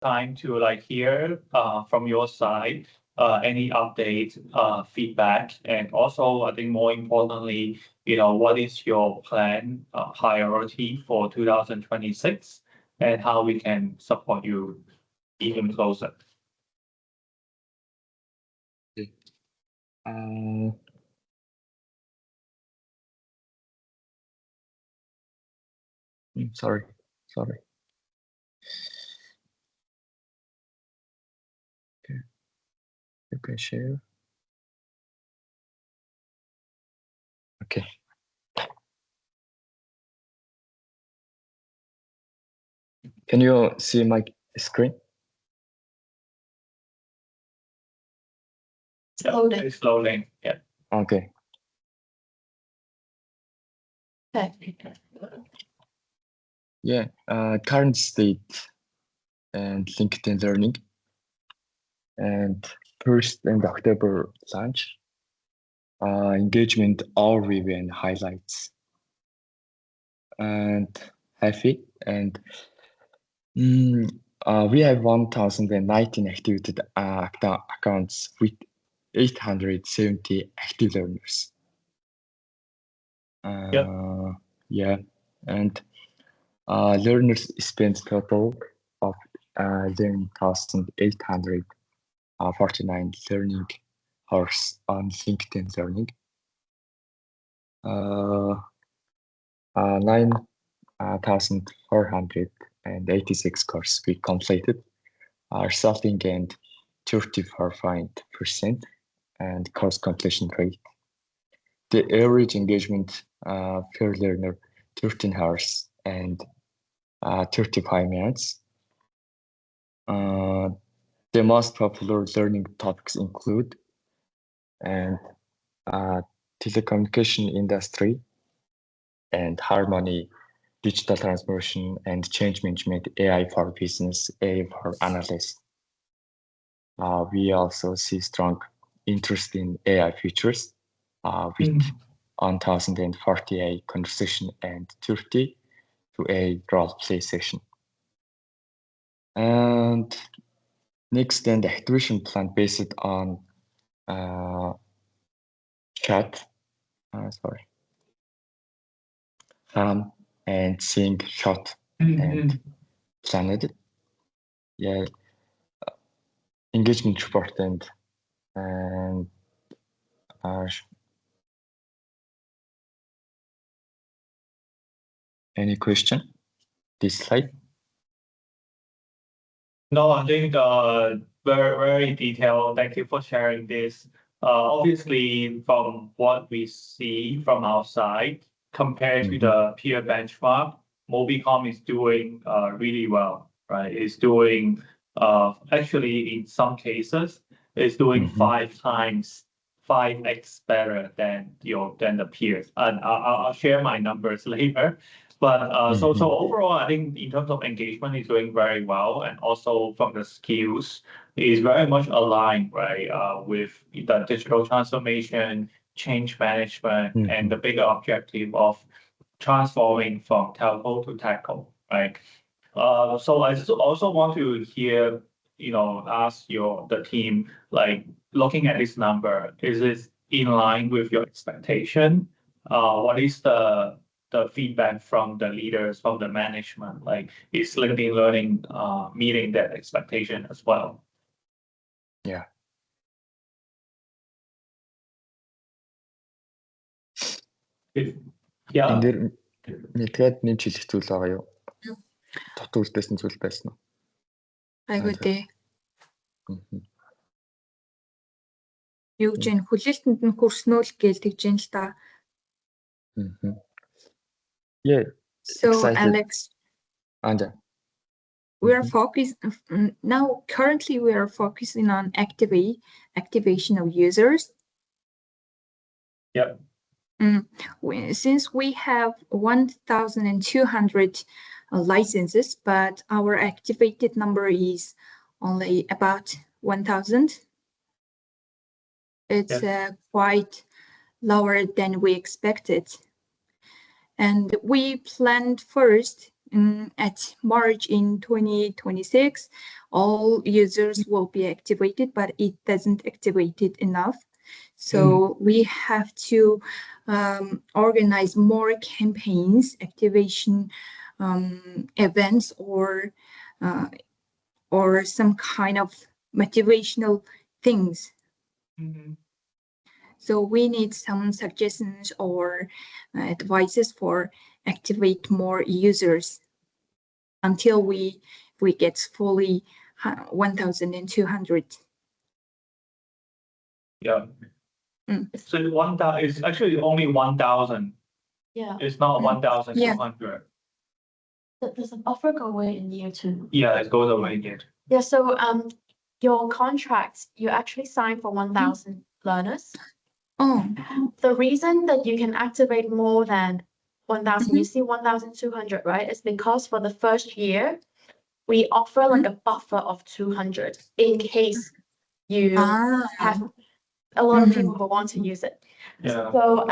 time to like hear from your side any update, feedback, and also I think more importantly, what is your plan, priority for 2026 and how we can support you even closer. Sorry. Okay, you can share. Okay. Can you see my screen? Loading. It's loading. Yeah. Okay. Yeah. Current state and LinkedIn Learning and 1st and October launch. Engagement overview and highlights. And happy and we have 1,019 activated accounts with 870 active learners. Yeah, and learners spent total of 11,849 learning hours on LinkedIn Learning. 9,486 courses we completed. Our selling gained 34% and course completion rate. The average engagement per learner 13 hours and 35 minutes. The most popular learning topics include telecommunication industry and harmony, digital transformation and change management, AI for business, AI for analysts. We also see strong interest in AI features with 1,048 conversation and 30 to a role play session. And next, then the activation plan based on chat, and seeing shot and planned. Yeah, engagement report and any question? This slide? No, I think very detailed. Thank you for sharing this. Obviously, from what we see from our side, compared to the peer benchmark, Mobicom is doing really well, right? It's doing actually in some cases, it's doing 5x better than the peers. And I'll share my numbers later. But so overall, I think in terms of engagement, it's doing very well, and also from the skills, is very much aligned, right, with the digital transformation, change management, and the bigger objective of transforming from telco to techco, right? So I just also want to hear, ask the team, like looking at this number, is it in line with your expectation? What is the feedback from the leaders, from the management? Like, is LinkedIn Learning meeting that expectation as well? Yeah. Yeah. Энэ дэр мэдгээд нэмж хэлэх зүйл байгаа юу? Татварлагдсан зүйл байсан уу? Айгуу дээ. Юу гэж энэ хүлээлтэнд нь хүрснөө л гээл тэгж юм л та. Yeah. So Alex, we are focused now. Currently, we are focusing on activation of users. Yep. Since we have 1,200 licenses, but our activated number is only about 1,000. It's quite lower than we expected. And we planned first at March in 2026, all users will be activated, but it doesn't activate it enough. So we have to organize more campaigns, activation events, or some kind of motivational things. So we need some suggestions or advices for activate more users until we get fully 1,200. Yeah. So it's actually only 1,000. Yeah. It's not 1,200. Does the buffer go away in year 2? Yeah, it goes away yet. Yeah, so your contracts, you actually sign for 1,000 learners. Oh, The reason that you can activate more than 1,000, you see 1,200, right? It's because for the first year, we offer like a buffer of 200 in case you have a lot of people who want to use it. Yeah. So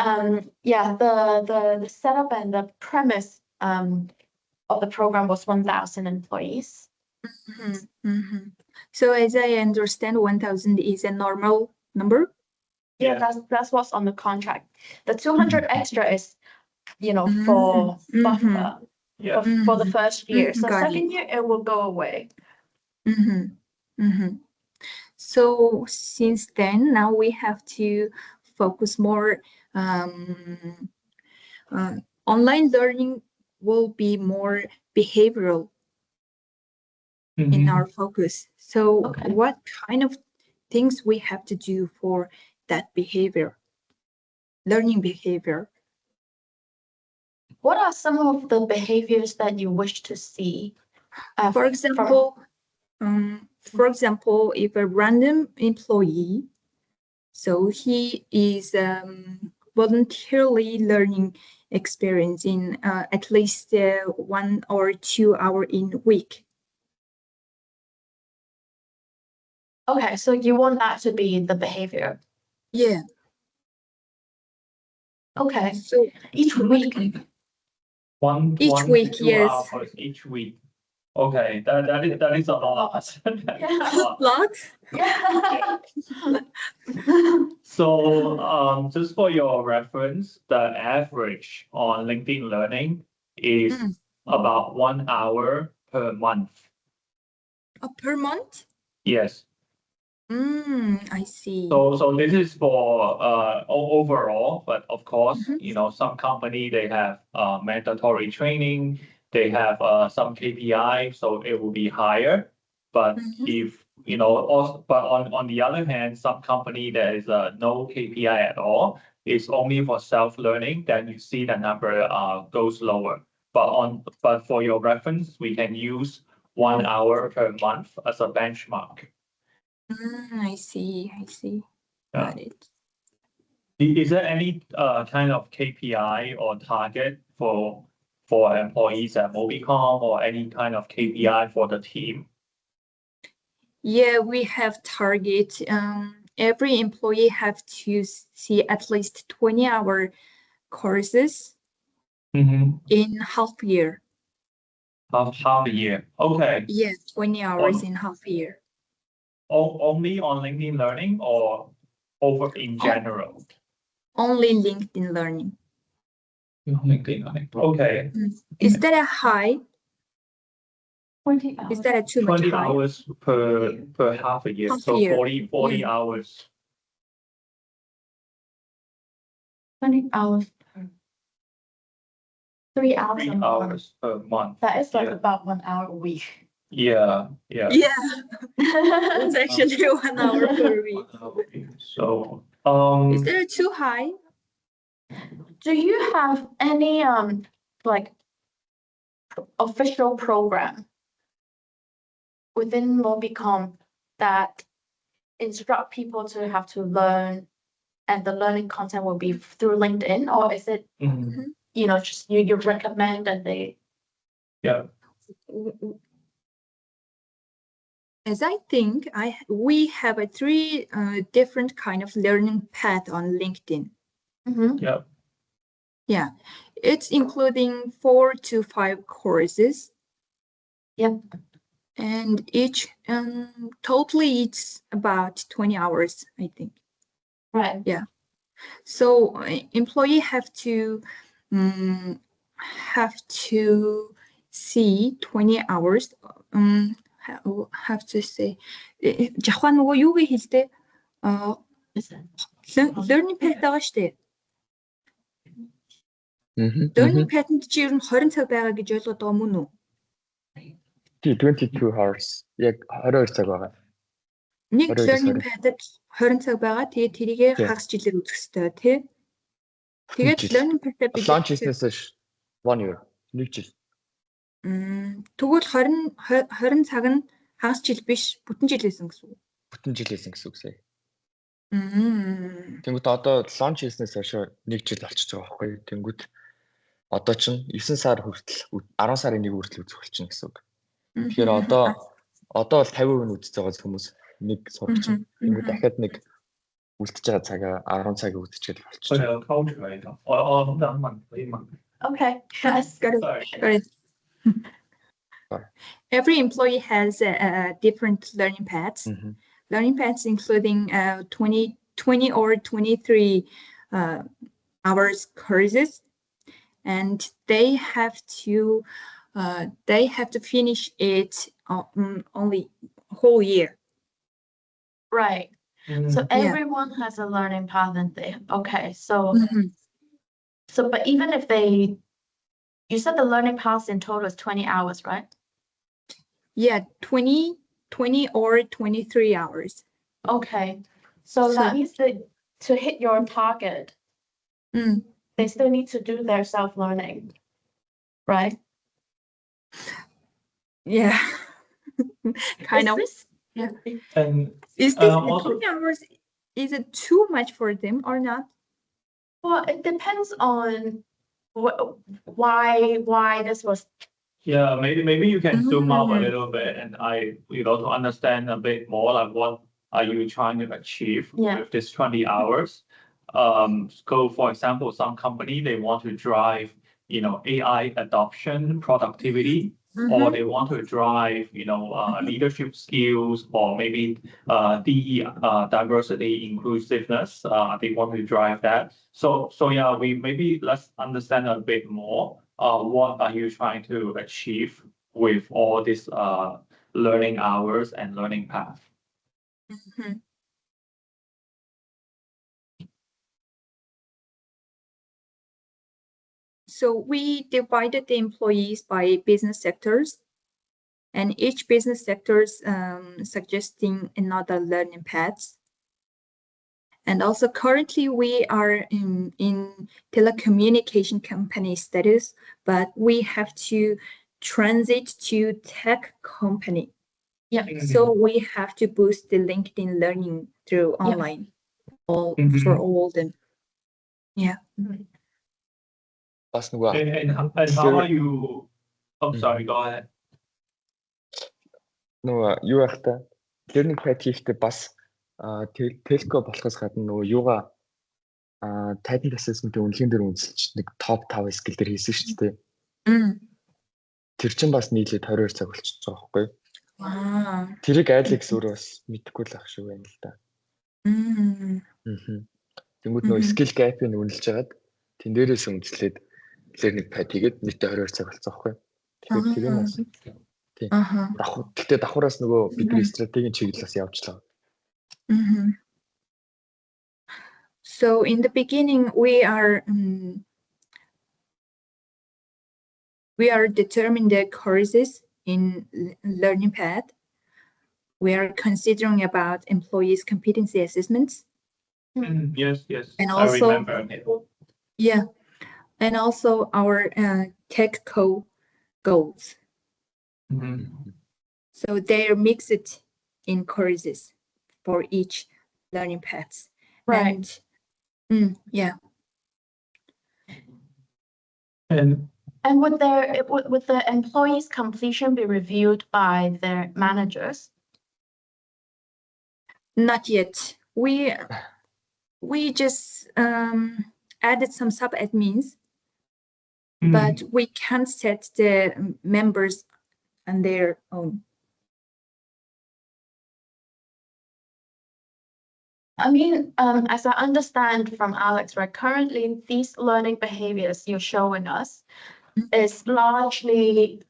yeah, the setup and the premise of the program was 1,000 employees. So as I understand, 1,000 is a normal number? Yeah, that's what's on the contract. The 200 extra is, for buffer for the first year. So Got second year, it will go away. So since then, now we have to focus more. Online learning will be more behavioral in our focus. So what kind of things we have to do for that behavior, learning behavior? What are some of the behaviors that you wish to see? For example, if a random employee, so he is voluntarily learning experience in at least 1 or 2 hours in a week. Okay, so you want that to be the behavior. Yeah. Okay. So each week. Each week, to 2 yes. hours each week. Okay, that is a lot. Lots? Yeah. So just for your reference, the average on LinkedIn Learning is about 1 hour per month. Per month? Yes. I see. So this is for overall, but of course, some company they have mandatory training, they have some KPI, so it will be higher. But if also, but on the other hand, some company there is no KPI at all. It's only for self-learning, then you see the number goes lower. But for your reference, we can use 1 hour per month as a benchmark. I see. Got it. Is there any kind of KPI or target for employees at Mobicom or any kind of KPI for the team? Yeah, we have target. Every employee have to see at least 20-hour courses in half year. Half a year. Okay. Yes, 20 hours in half year. Only on LinkedIn Learning or over in general? Only LinkedIn Learning. LinkedIn Learning. Okay. Is that a high? 20 hours. Is that a too much 20 high? hours per half a year. Half So year. 40 hours. 20 hours per 3 hours 3 a month. hours per month. That is like about 1 hour a week. Yeah. It's actually 1 hour per week. So Is that too high? Do you have any like official program within Mobicom that instruct people to have to learn, and the learning content will be through LinkedIn, or is it just you recommend and they? Yeah. As I think, we have a 3 different kind of learning path on LinkedIn. Yeah. Yeah, It's including 4 to 5 courses. Yep. And each, totally it's about 20 hours, I think. Right. Yeah. So employee have to see 20 hours. Have to say. Жахаа нөгөө юу гээ хэлдэг? Learning path байгаа шүү дээ. Learning path-нд чи ер нь 20 цаг байгаа гэж ойлгоод байгаа мөн үү? 22 hours. Яг 22 цаг байгаа. Нэг learning path-д 20 цаг байгаа. Тэгээд тэрийгээ хагас жилээр үзэх хэрэгтэй тий. Тэгээд learning path-д бид launch business 1 year. 1 жил. Тэгвэл 20 цаг нь хагас жил биш, бүтэн жил байсан гэсэн үг. Бүтэн жил байсан гэсэн үг сая. Тэнгүүт одоо launch business хойш 1 жил болчихж байгаа байхгүй. Тэнгүүт одоо чинь 9 сар хүртэл 10 сарын 1 хүртэл үзэх болчихно гэсэн үг. Тэгэхээр одоо бол 50% нь үзэж байгаа хүмүүс нэг сурч чинь. Тэнгүүт дахиад нэг үлдчихэж байгаа цагаа 10 цаг үзчихэл болчихно. Okay. Yes. Got it. Every employee has different learning paths. Learning paths including 20 or 23 hours courses, and they have to finish it only whole year. Right. So everyone has a learning path, and so but even if you said the learning path in total is 20 hours, right? Yeah, 20 or 23 hours. Okay. So that means that to hit your target, they still need to do their self-learning, right? Yeah. Kind of. Yeah. And is this 20 hours, is it too much for them or not? Well, it depends on why this was. Yeah, maybe you can zoom up a little bit, and to understand a bit more, like what are you trying to achieve with this 20 hours? So for example, some company, they want to drive, AI adoption, productivity, or they want to drive, leadership skills, or maybe diversity, inclusiveness. They want to drive that. So yeah, let's understand a bit more. What are you trying to achieve with all these learning hours and learning path? So we divided the employees by business sectors, and each business sectors suggesting another learning paths. And also currently we are in telecommunication company status, but we have to transit to tech company. Yeah. So we have to boost the LinkedIn learning through online for all of them. Yeah. And how are you? I'm sorry, go ahead. Юу байх та learning path хийхдээ бас телко болохоос гадна нөгөө юугаа talent assessment-ийн үнэлгээнд дээр үнэлж нэг топ 5 skill дээр хийсэн шүү дээ. Тэр чинь бас нийлээд 22 цаг болчихж байгаа байхгүй юу? Тэрийг Alex өөрөө бас мэдэхгүй л ах шиг байна л да. Тэнгүүд нөгөө skill gap-ыг үнэлж хагаад тэн дээрээс үнэлээд learning path хийгээд нийтдээ 22 цаг болцсон байхгүй юу? Тэгэхээр тэр нь бас тийм. Гэхдээ давхараас нөгөө бидний стратегийн чиглэлээс явжлаа. So in the beginning, we are determining the courses in learning path. We are considering about employees' competency assessments. Yes. And also, I remember. Yeah, and also our tech goals. So they are mixed in courses for each learning paths. Right. And yeah. And would the employees' completion be reviewed by their managers? Not yet. We just added some sub admins but we can't set the members on their own. I mean, as I understand from Alex, right, currently these learning behaviors you're showing us is largely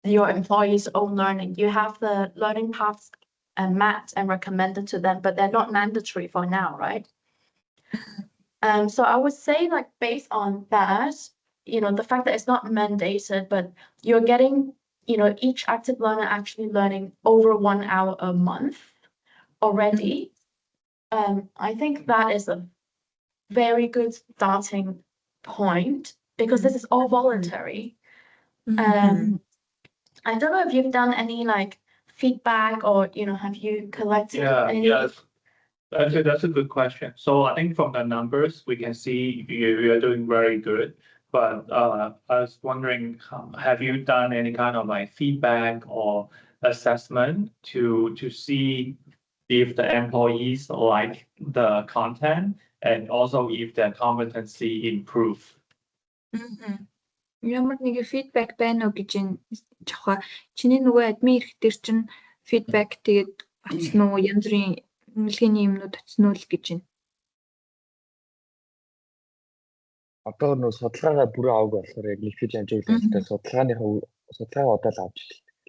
your employees' own learning. You have the learning paths mapped and recommended to them, but they're not mandatory for now, right? So I would say, like, based on that, the fact that it's not mandated, but you're getting, each active learner actually learning over 1 hour a month already. I think that is a very good starting point because this is all voluntary. I don't know if you've done any like feedback or have you collected any? Yes. That's a good question. So I think from the numbers we can see you are doing very good. But I was wondering, have you done any kind of like feedback or assessment to see if the employees like the content and also if their competency improve? Ямар нэг feedback байна уу гэж жохоо чиний нөгөө админ ирэх төр чинь feedback тэгээд очсон уу янз бүрийн үнэлгээний юмнууд очсон уу л гэж байна. Одоо нөө судалгаагаа бүрэн авах болохоор яг нэг фил амжуулалттай судалгаагаа одоо л авч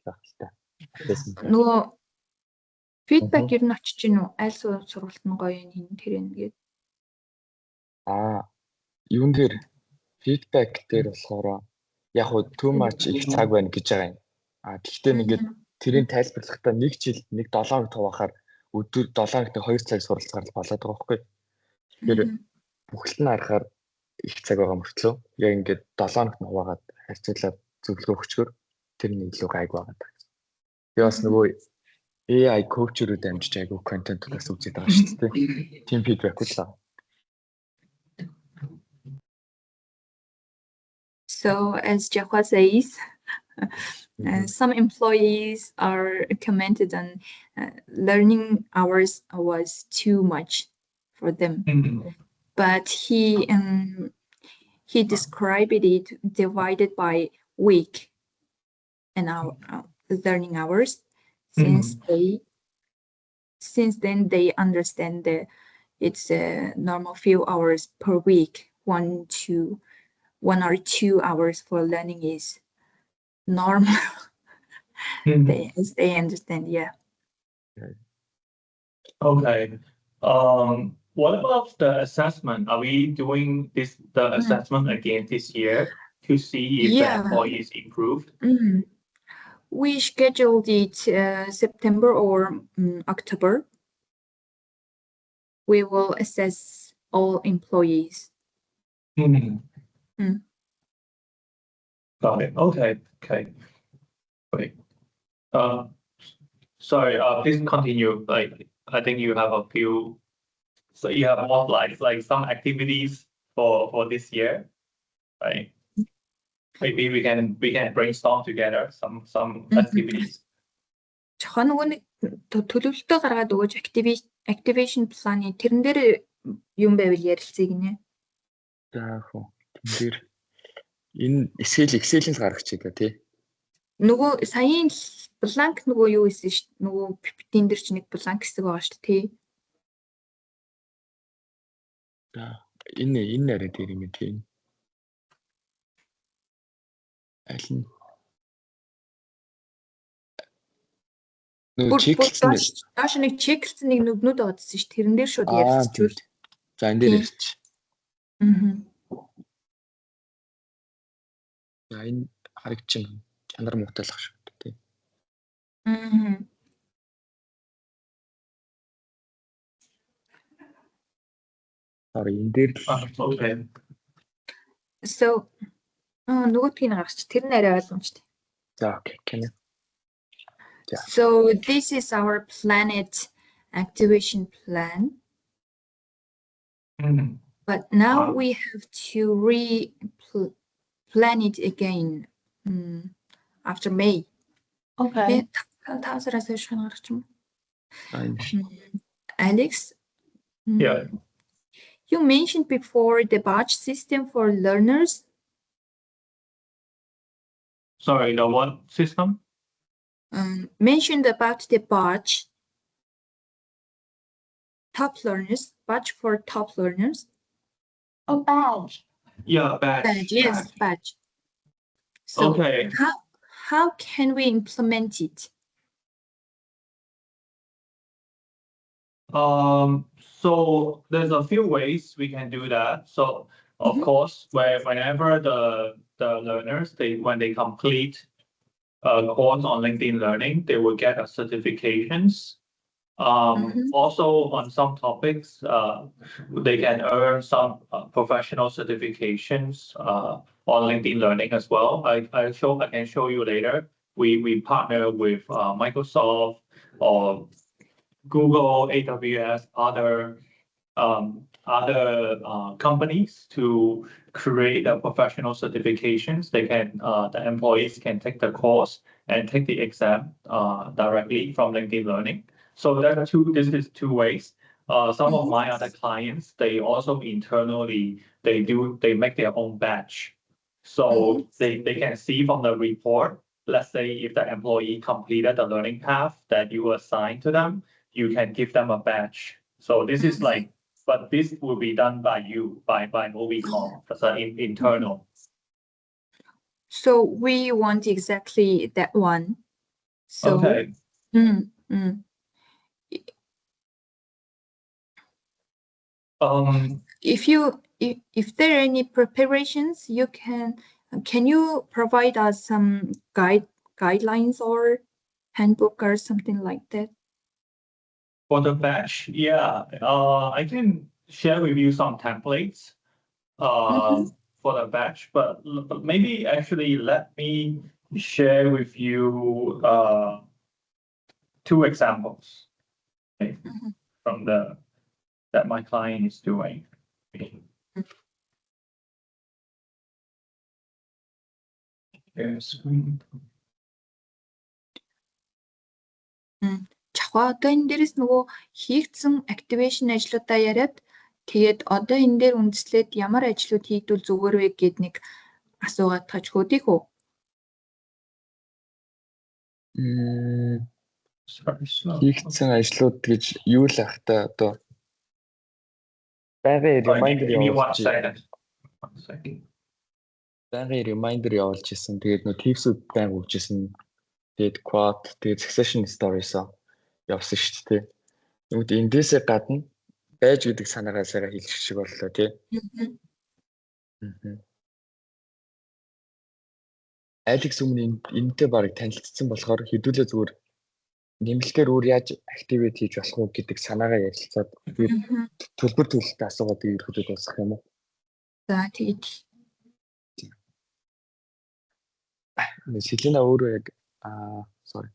байх хэрэгтэй. Нөгөө feedback ер нь очиж гин үү? Аль сургалт нь гоё юм тэр юм гээд. Юун дээр feedback дээр болохоор яг хуу too much их цаг байна гэж байгаа юм. Гэхдээ ингээд тэрийг тайлбарлахдаа нэг жил нэг 7 хоног тавахаар өдөр 7 хоногт 2 цаг суралцгаар л болоод байгаа байхгүй. Тэгэхээр бүхэлд нь харахаар их цаг байгаа мөртлөө яг ингээд 7 хоногт хуваагаад харьцуулаад зөвлөгөө өгчгөр тэр нь илүү гайг байгаа даа. Би бас нөгөө AI коучрууд амжиж айгу контент бас үзээд байгаа шүү дээ. Team feedback үлээ. So as Jahua says, some employees are commented on learning hours was too much for them, but he described it divided by week and our learning hours. Since then they understand that it's a normal few hours per week, 1 or 2 hours for learning is normal. They understand, yeah. Okay. What about the assessment? Are we doing the assessment again this year to see if the employees improved? We scheduled it September or October. We will assess all employees. Got it. Okay. Great. Sorry, please continue. Like, I think you have a few, so you have more like some activities for this year, right? Maybe we can brainstorm together some activities. Жохоо нөгөө нэг төлөвлөлтөө гаргаад өгөөж activation plan-ы тэрэн дээр юм байвал ярилцъя гинэ. За хөө. Тэн дээр энэ Excel-ийг гаргачих гэдэг тий. Нөгөө саяын blank нөгөө юу гэсэн шүү дээ. Нөгөө PPT-ийн дээр ч нэг blank хэсэг байгаа шүү дээ тий. За энэ арай дээр юм тий. Аль нь нөгөө чеклсэн доош нэг чеклсэн нэг нүднүүд байгаадсэн шүү. Тэрэн дээр шууд ярилцчихвал. За энэ дээр ярьчих. За энэ харагдчихна. Чанар муутай л ах шүү дээ. Sorry, энэ дээр Okay. So нөгөөдгийг гаргачих. Тэр нь арай ойлгомжтой. За окей. So this is our planet activation plan. But now we have to plan it again after May. Okay. Alex? Yeah. You mentioned before the badge system for learners. Sorry, the what system? Mentioned about the batch. Top learners, batch for top learners. Oh, badge. Yeah, batch. Yes, batch. So Okay. how can we implement it? So there's a few ways we can do that. So of course, whenever the learners when they complete a course on LinkedIn Learning, they will get a certifications. Also on some topics, they can earn some professional certifications on LinkedIn Learning as well. I can show you later. We partner with Microsoft or Google, AWS, other companies to create a professional certifications. They can the employees can take the course and take the exam directly from LinkedIn Learning. So there are this is two ways. Some of my other clients, they also internally they make their own batch. So they can see from the report, let's say if the employee completed the learning path that you assigned to them, you can give them a badge. So this is like, but this will be done by you, by Movicom, as an internal. So we want exactly that one. So, okay. If there are any preparations, can you provide us some guidelines or handbook or something like that? For the batch, yeah, I can share with you some templates for the batch, but maybe actually let me share with you two examples, okay, from that my client is doing. Чаваа одоо энэ дээрээс нөгөө хийгдсэн activation ажлуудаа яриад тэгээд одоо энэ дээр үндэслээд ямар ажлууд хийгдвэл зүгээр вэ гэд нэг асуугаад тач хөдийх үү? Хийгдсэн ажлууд гэж юу л ах та одоо байнгын reminder явуулж исэн. Тэгээд нөө tips-үүд байнг өгч исэн. Тэгээд quote, тэгээд succession stories явсан шүү дээ. Нүд эндээсээ гадна байж гэдэг санаагаа сайхан хэлчих шиг боллоо тий. Alex өмнө энэтэй барыг танилцсан болохоор хэдүүлээ зүгээр нэмэлтээр өөр яаж activate хийж болох уу гэдэг санаагаа ярилцаад төлбөр төлөлтөд асуугаад ирэхэд дуусгах юм уу? За тэгээд Сэлина өөрөө яг sorry.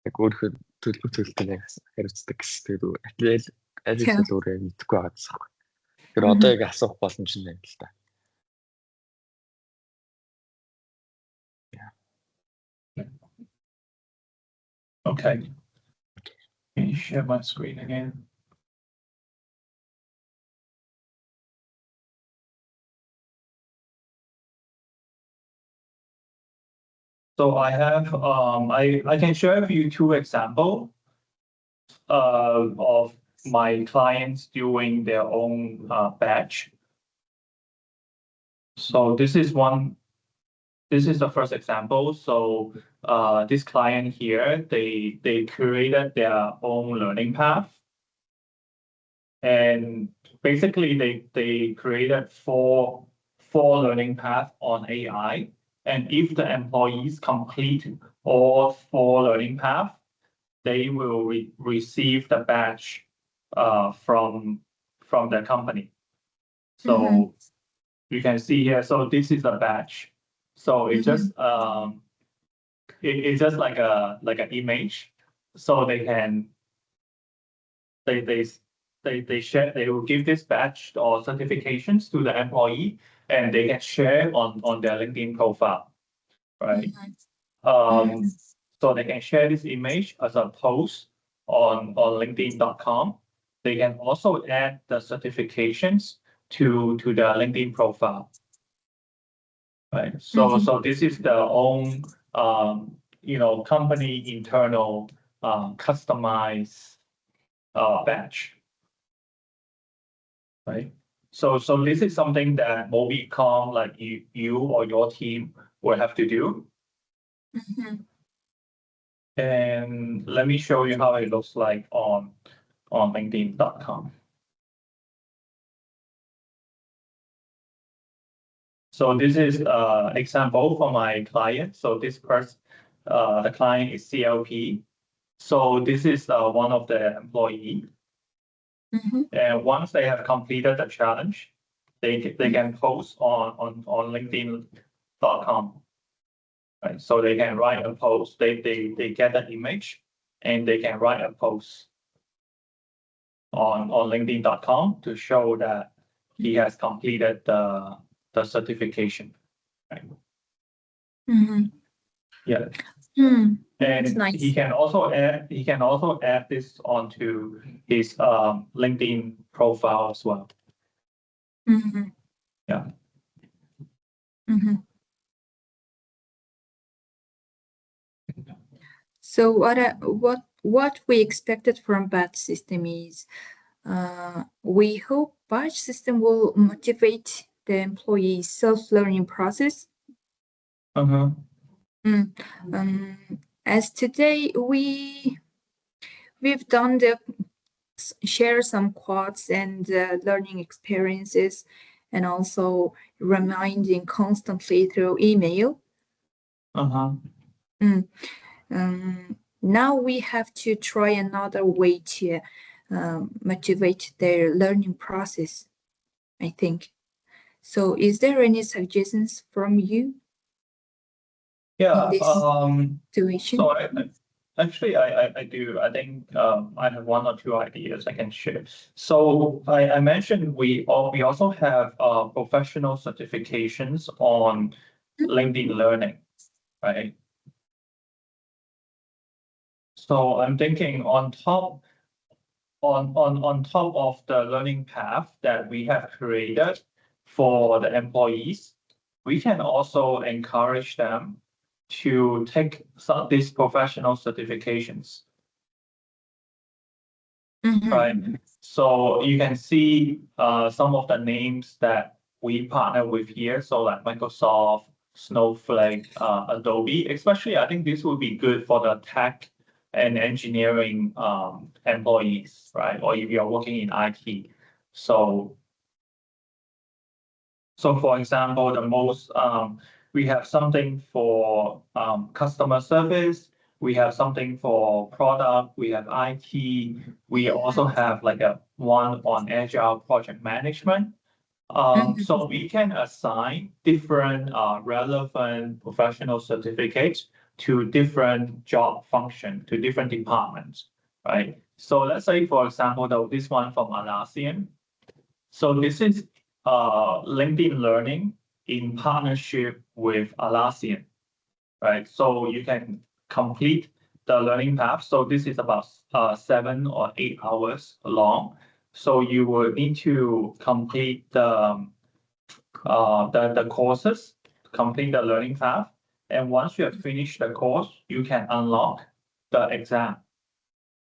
Яг өөрөө төлбөр төлөлтөд яг хариуцдаг гэсэн. Тэгээд Alex л өөрөө яг мэдэхгүй байгаа гэсэн. Тэр одоо яг асуух боломж нь байна л да. Okay. Can you share my screen again? So I have I can share with you two examples of my clients doing their own batch. So this is the first example. So this client here, they created their own learning path. And basically they created four learning paths on AI. And if the employees complete all four learning paths, they will receive the badge from the company. So you can see here. So this is a badge. So it's just it's just like an image. So they can they share, they will give this badge or certifications to the employee, and they can share on their LinkedIn profile, right? So they can share this image as a post on LinkedIn.com. They can also add the certifications to their LinkedIn profile. right? So this is their own, company internal, customized, badge, right? So this is something that MobiCom, like you or your team will have to do. And let me show you how it looks like on LinkedIn.com. So this is example for my client. So this person, the client is CLP. So this is one of the employee. And once they have completed the challenge, they can post on LinkedIn.com. Right, so they can write a post. They get an image, and they can write a post on LinkedIn.com to show that he has completed the certification. Right. Yeah. And nice. he can also add this onto his LinkedIn profile as well. Yeah. So what we expected from batch system is, we hope batch system will motivate the employees' self-learning process. As today we've done the share some quotes and learning experiences, and also reminding constantly through email. Now we have to try another way to motivate their learning process, I think. So is there any suggestions from you? Yeah. In this situation? So actually, I do. I think I have one or two ideas I can share. So I mentioned we also have professional certifications on LinkedIn Learning, right? So I'm thinking on top of the learning path that we have created for the employees, we can also encourage them to take these professional certifications. Right. So you can see some of the names that we partner with here. So like Microsoft, Snowflake, Adobe, especially I think this would be good for the tech and engineering employees, right? Or if you're working in IT. So for example, the most we have something for customer service, we have something for product, we have IT, we also have like a one on agile project management. So we can assign different relevant professional certificates to different job function, to different departments, right? So let's say, for example, this one from Atlassian. So this is LinkedIn Learning in partnership with Atlassian, right? So you can complete the learning path. So this is about 7 or 8 hours long. So you will need to complete the courses, complete the learning path. And once you have finished the course, you can unlock the exam.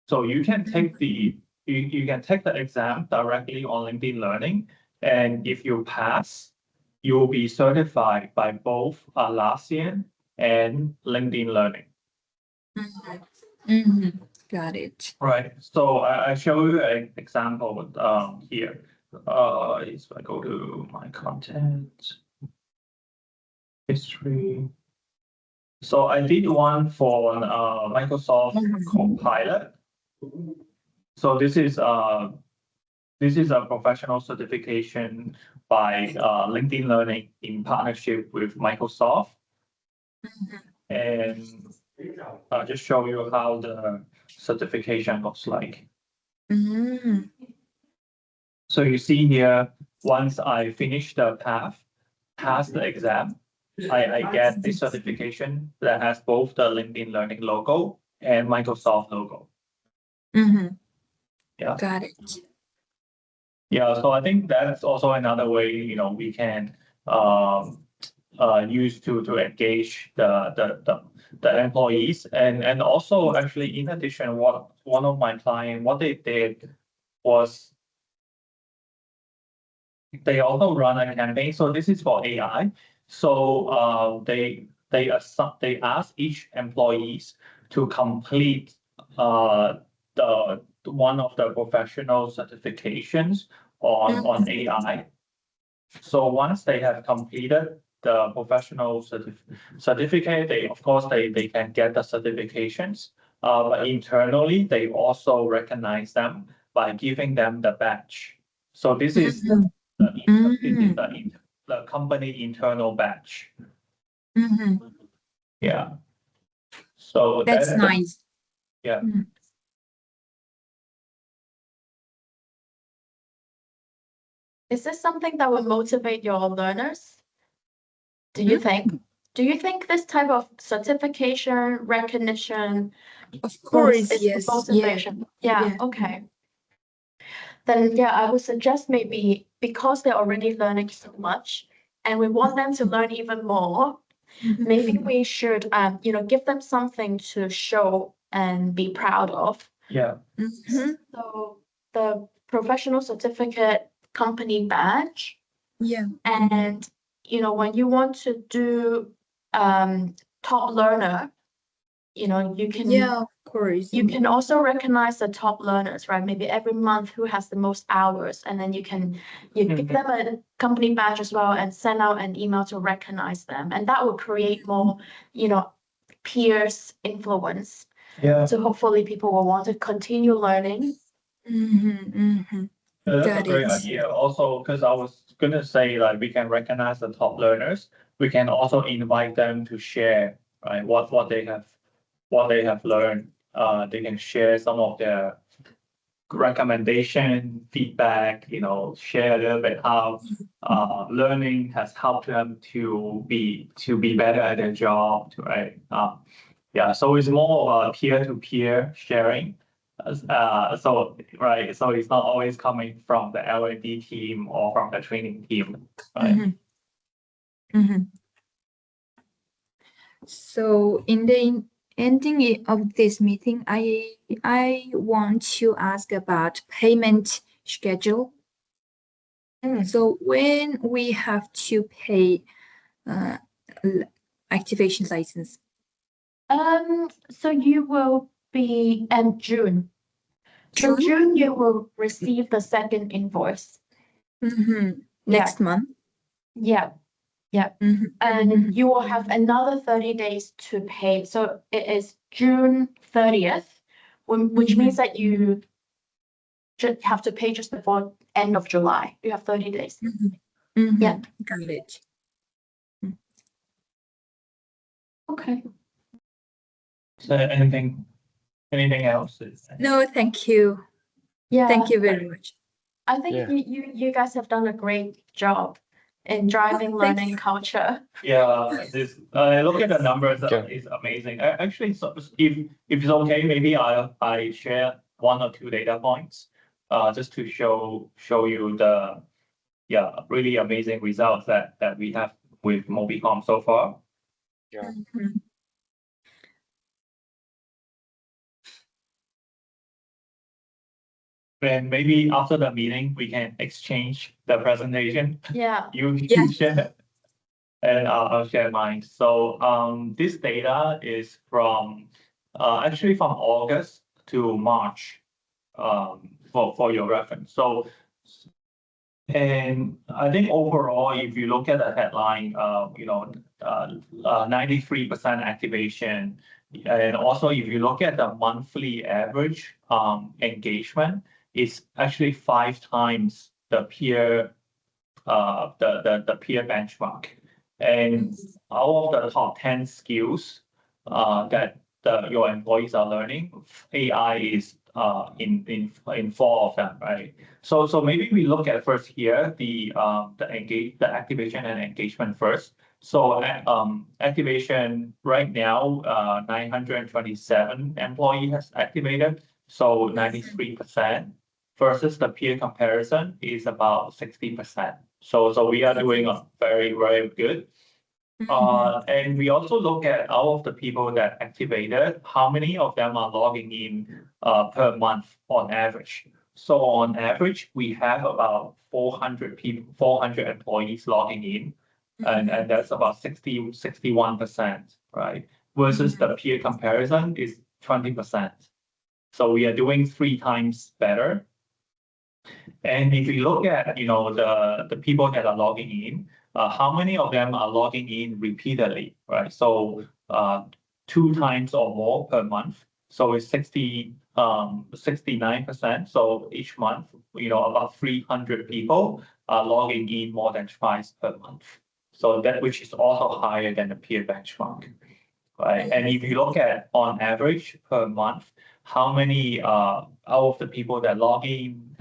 So you can take the exam directly on LinkedIn Learning, and if you pass, you will be certified by both Atlassian and LinkedIn Learning. Got it. Right. So I show you an example here. If I go to my content history. So I did one for Microsoft Copilot. So this is a professional certification by LinkedIn Learning in partnership with Microsoft. And I'll just show you how the certification looks like. So you see here, once I finish the pass the exam, I get the certification that has both the LinkedIn Learning logo and Microsoft logo. Yeah. Got it. Yeah, so I think that's also another way, we can used to engage the employees. And also actually in addition, what one of my clients, what they did was they also run a campaign. So this is for AI. So they ask each employees to complete the one of the professional certifications on AI. So once they have completed the professional certificate, they of course they can get the certifications. But internally, they also recognize them by giving them the badge. So this is the company internal badge. Yeah. So That's nice. Yeah. Is this something that will motivate your learners? Do you think? Do you think this type of certification, recognition, Of course, is yes. motivation? Yeah, okay. Then yeah, I would suggest maybe because they're already learning so much and we want them to learn even more, maybe we should give them something to show and be proud of. Yeah. So the professional certificate, company badge. Yeah. And when you want to do top learner, you can Yeah, of course. you can also recognize the top learners, right? Maybe every month who has the most hours, and then you give them a company badge as well and send out an email to recognize them. And that will create more, peers influence. Yeah. So hopefully people will want to continue learning. That's a Got great it. idea. Also, because I was gonna say like we can recognize the top learners. We can also invite them to share, right? What they have learned. They can share some of their recommendation, feedback, share a little bit how learning has helped them to be better at their job, right? Yeah, so it's more of a peer-to-peer sharing. So right, so it's not always coming from the L&D team or from the training team, right? So in the ending of this meeting, I want to ask about payment schedule. So when we have to pay activation license? So you will be in June. So June you will receive the second invoice. Next month. Yeah. And you will have another 30 days to pay. So it is June 30th, which means that you just have to pay just before end of July. You have 30 days. Yeah. Got it. Okay. So anything else? No, thank you. Yeah. Thank you very much. I think you guys have done a great job in driving learning culture. Yeah, look at the numbers. It's amazing. Actually, so if it's okay, maybe I share 1 or 2 data points, just to show you the really amazing results that we have with Mobicom so far. Yeah. And maybe after the meeting, we can exchange the presentation. Yeah. You share, and I'll share mine. So this data is from actually from August to March, for your reference. So, and I think overall, if you look at the headline, 93% activation, and also if you look at the monthly average engagement, it's actually 5 times the peer the peer benchmark. And out of the top 10 skills that your employees are learning, AI is in 4 of them, right? So maybe we look at first here the activation and engagement first. So activation right now, 927 employee has activated, so 93%, versus the peer comparison is about 60%. So we are doing a very, very good. And we also look at out of the people that activated, how many of them are logging in per month on average. So on average, we have about 400 people, 400 employees logging in, and that's about 61%, right? Versus the peer comparison is 20%. So we are doing 3 times better. And if you look at, the people that are logging in, how many of them are logging in repeatedly, right? So 2 times or more per month. So it's 69%. So each month, about 300 people are logging in more than twice per month. So that which is also higher than the peer benchmark, right? And if you look at on average per month, how many out of the people that log in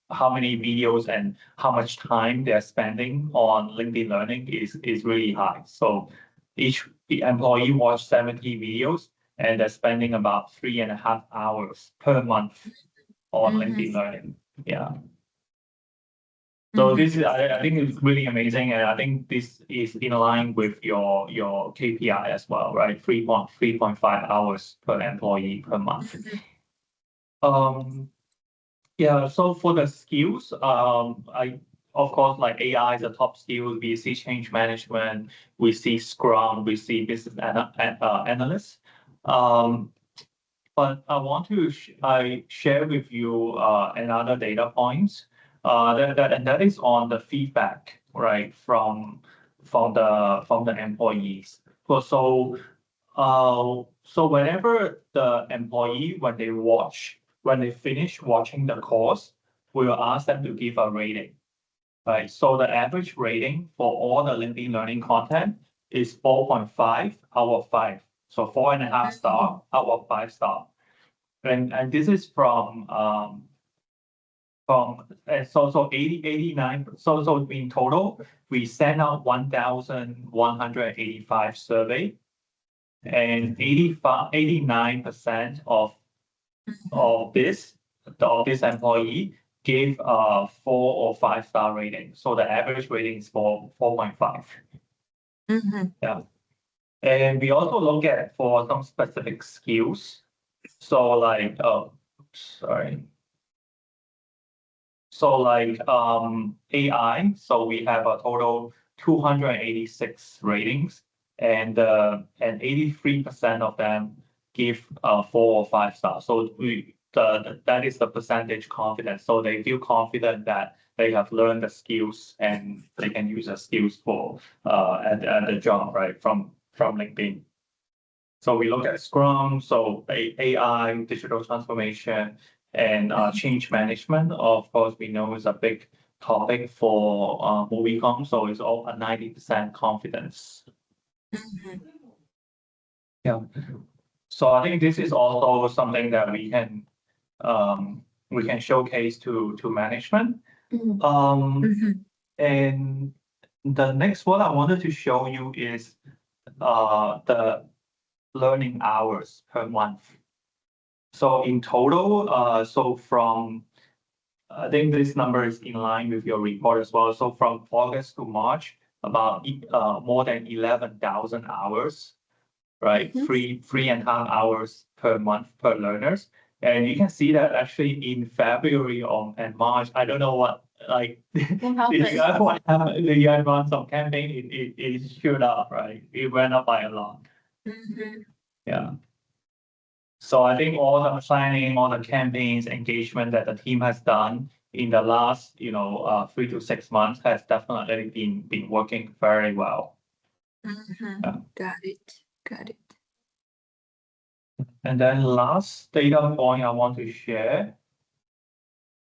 how many videos and how much time they're spending on LinkedIn Learning is really high. So each employee watched 70 videos and they're spending about 3.5 hours per month on LinkedIn Learning. Yeah. So this is, I think it's really amazing, and I think this is in line with your KPI as well, right? 3.5 hours per employee per month. Yeah. So for the skills, of course, like AI is a top skill. We see change management, we see Scrum, we see business analysts. But I want to share with you another data points that is on the feedback, right, from the employees. So whenever the employee, when they finish watching the course, we will ask them to give a rating, right? So the average rating for all the LinkedIn Learning content is 4.5 out of 5. So 4.5 star out of 5 star. And this is from 89. So in total, we sent out 1,185 survey, and 89% of this employee gave 4 or 5 star rating. So the average rating is 4.5. Yeah. And we also look at for some specific skills. So like, sorry. So like AI, so we have a total 286 ratings, and 83% of them give 4 or 5 stars. So that is the percentage confidence. So they feel confident that they have learned the skills and they can use the skills for at the job, right, from LinkedIn. So we look at Scrum, so AI, digital transformation, and change management. Of course, we know is a big topic for Movicom, so it's all a 90% confidence. Yeah. So I think this is also something that we can showcase to management. And the next one I wanted to show you is the learning hours per month. So in total, I think this number is in line with your report as well. So from August to March, about more than 11,000 hours, right? 3.5 hours per month per learners. And you can see that actually in February and March, I don't know what happened. The UN run some campaign, it shot up, right? It went up by a lot. Yeah. So I think all the planning, all the campaigns, engagement that the team has done in the last, 3 to 6 months has definitely been working very well. Got it. And then last data point I want to share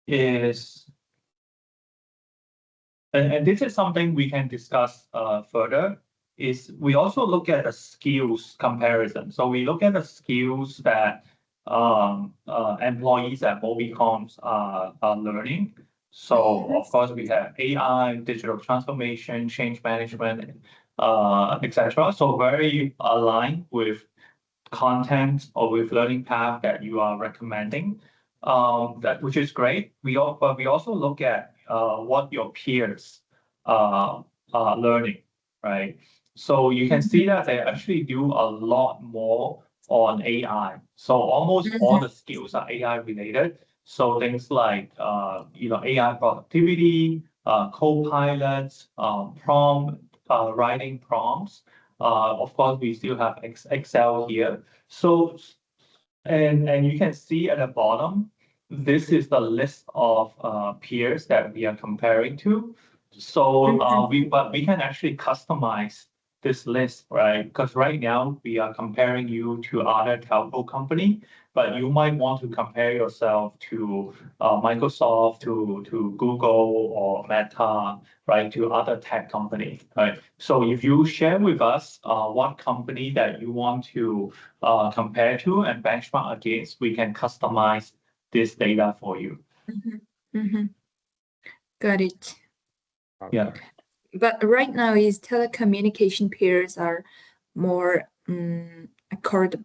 is, and this is something we can discuss further, is we also look at the skills comparison. So we look at the skills that employees at Mobicoms are learning. So of course we have AI, digital transformation, change management, etc. So very aligned with content or with learning path that you are recommending, which is great. But we also look at what your peers are learning. right? So you can see that they actually do a lot more on AI. So almost all the skills are AI related. So things like AI productivity, co-pilots, prompt writing prompts. Of course, we still have Excel here. So and you can see at the bottom, this is the list of peers that we are comparing to. So but we can actually customize this list, right? Because right now we are comparing you to other telco company, but you might want to compare yourself to Microsoft, to Google or Meta, right? To other tech company, right? So if you share with us what company that you want to compare to and benchmark against, we can customize this data for you. Got it. Yeah. But right now is telecommunication peers are more accordable.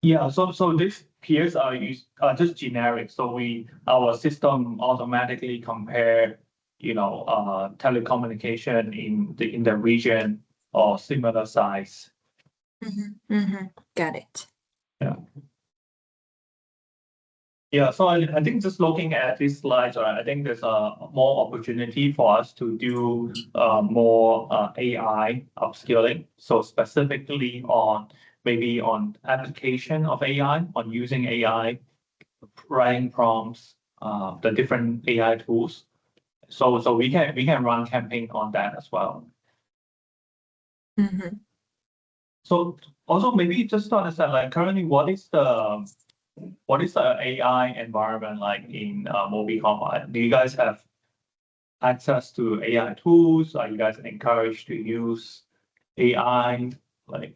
Yeah, so these peers are just generic. So our system automatically compare, telecommunication in the region or similar size. Got it. Yeah. Yeah, so I think just looking at these slides, right, I think there's more opportunity for us to do more AI upskilling. So specifically maybe on application of AI, on using AI, writing prompts, the different AI tools. So we can run campaign on that as well. So also maybe just to understand, like currently, what is the AI environment like in Mobicom? Do you guys have access to AI tools? Are you guys encouraged to use AI? Like,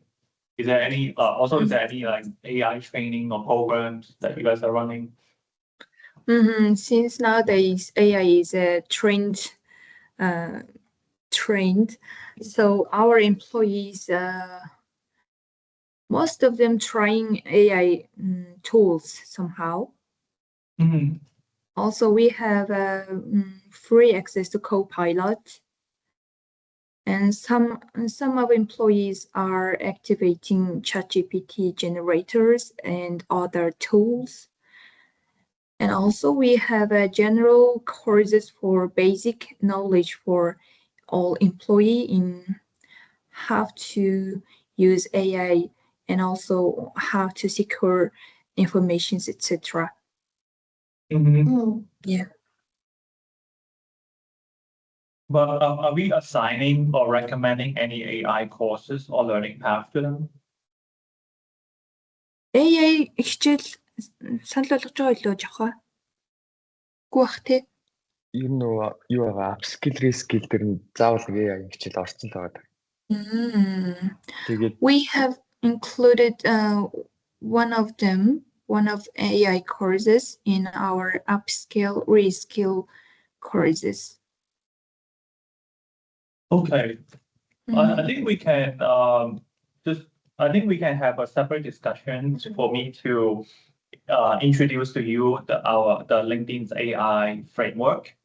is there any like AI training or programs that you guys are running? Since nowadays AI is a trend, so our employees, most of them trying AI tools somehow. Also, we have free access to Copilot, and some of employees are activating ChatGPT generators and other tools. And also, we have general courses for basic knowledge for all employee in how to use AI and also how to secure informations, etc. Yeah. But are we assigning or recommending any AI courses or learning path to them? AI хичээл санал болгож байгаа илүү жахаа. Үгүй бах тий. Ер нь юу байгаа upskill reskill дээр нь заавал AI хичээл орсон л байгаа. Тэгээд We have included one of AI courses in our upskill reskill courses. Okay. I think we can have a separate discussion for me to introduce to you the LinkedIn's AI framework.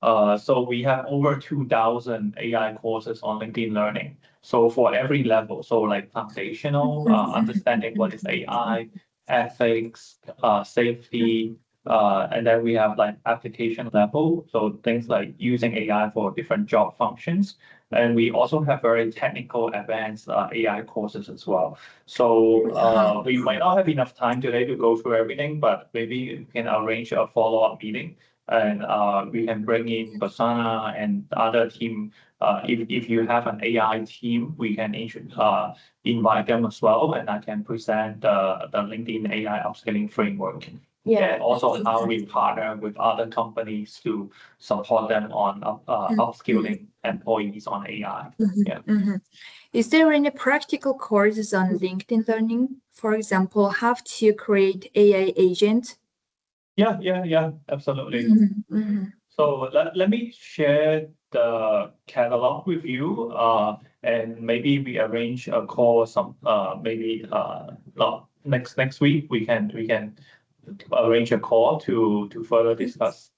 So we have over 2,000 AI courses on LinkedIn Learning. So for every level, so like foundational, understanding what is AI, ethics, safety, and then we have like application level. So things like using AI for different job functions. And we also have very technical advanced AI courses as well. So we might not have enough time today to go through everything, but maybe we can arrange a follow-up meeting and we can bring in Basana and other team. If you have an AI team, we can invite them as well, and I can present the LinkedIn AI upskilling framework. Yeah. And also how we partner with other companies to support them on upskilling employees on AI. Yeah. Is there any practical courses on LinkedIn Learning? For example, how to create AI agent? Yeah, absolutely. So let me share the catalog with you, and maybe we arrange a call maybe next week we can arrange a call to further discuss.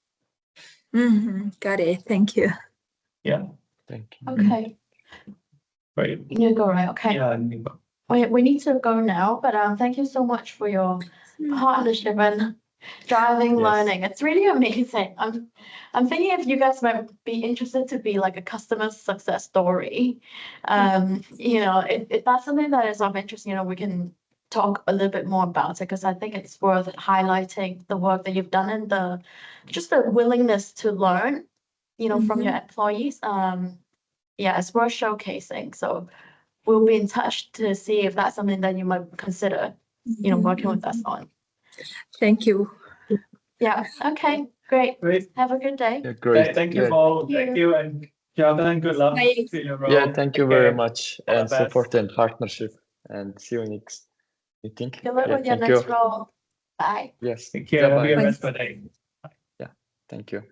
Got it. Thank you. Yeah, Thank you. Okay, great. you go, right? Okay. Yeah, We need to go now, but thank you so much for your partnership and driving Yes. learning. It's really amazing. I'm thinking if you guys might be interested to be like a customer success story. You know, if that's something that is of interest, you know, we can talk a little bit more about it because I think it's worth highlighting the work that you've done and the willingness to learn, you know, from your employees. Yeah, it's worth showcasing. So we'll be in touch to see if that's something that you might consider, you know, working with us on. Thank you. Yeah. Okay. Great. Great. Have a good day. Yeah, great. Thank you, Yeah. Paul. Thank Thank you, and Jordan. Good luck Bye. to your role. Yeah, thank you Take very care. much All the and best. support and partnership. And see you next meeting. Good luck Yeah, with your thank you. next role. Bye. Yes. Take care. Have a Bye-bye. good rest of the day. Yeah, thank you.